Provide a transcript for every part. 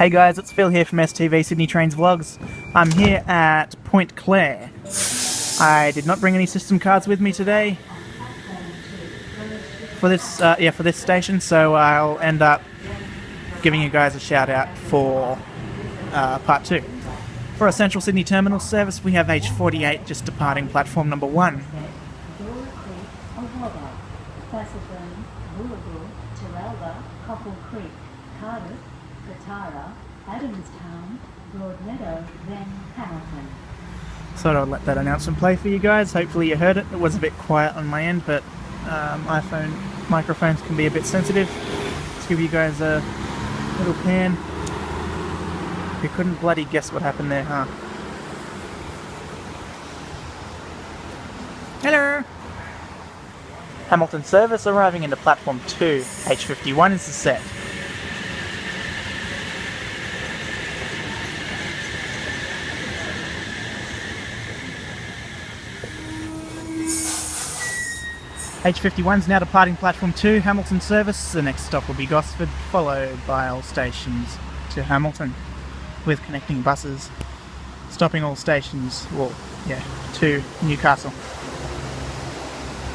Hey guys, it's Phil here from STV Sydney Trains Vlogs. I'm here at Point Clare. I did not bring any system cards with me today for this station, so I'll end up giving you guys a shout out for part 2. For our Central Sydney Terminal service, we have H48 just departing platform number 1. Thought I'd let that announcement play for you guys. Hopefully you heard it. It was a bit quiet on my end, but iPhone microphones can be a bit sensitive. Let's give you guys a little pan. You couldn't bloody guess what happened there, huh? Hello! Hamilton service arriving into platform 2. H51 is the set. H51 is now departing platform 2, Hamilton service. The next stop will be Gosford, followed by all stations to Hamilton, with connecting buses stopping all stations, to Newcastle.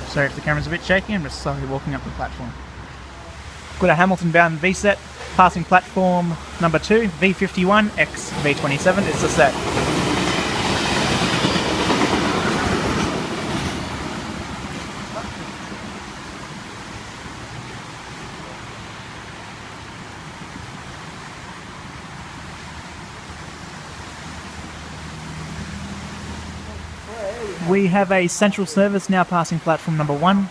Sorry if the camera's a bit shaky, I'm just slowly walking up the platform. Got a Hamilton bound V-set, passing platform number 2, V51 x V27 is the set. We have a central service now passing platform number 1.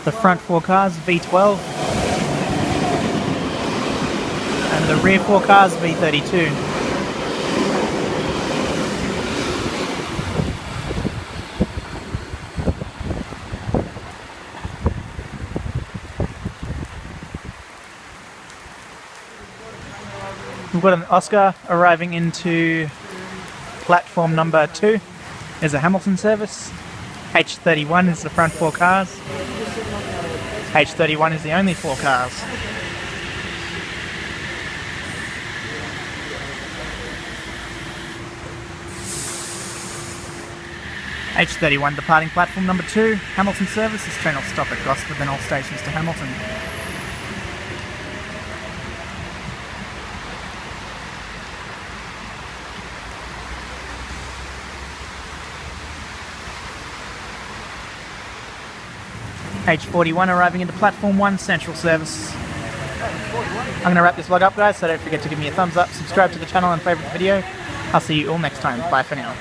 The front 4 cars, V12. And the rear 4 cars, V32. We've got an Oscar arriving into platform number 2. There's a Hamilton service. H31 is the front 4 cars. H31 is the only 4 cars. H31 departing platform number 2, Hamilton service. This train will stop at Gosford, then all stations to Hamilton. H41 arriving into platform 1, central service. I'm going to wrap this vlog up, guys, so don't forget to give me a thumbs up, subscribe to the channel and favourite the video. I'll see you all next time. Bye for now.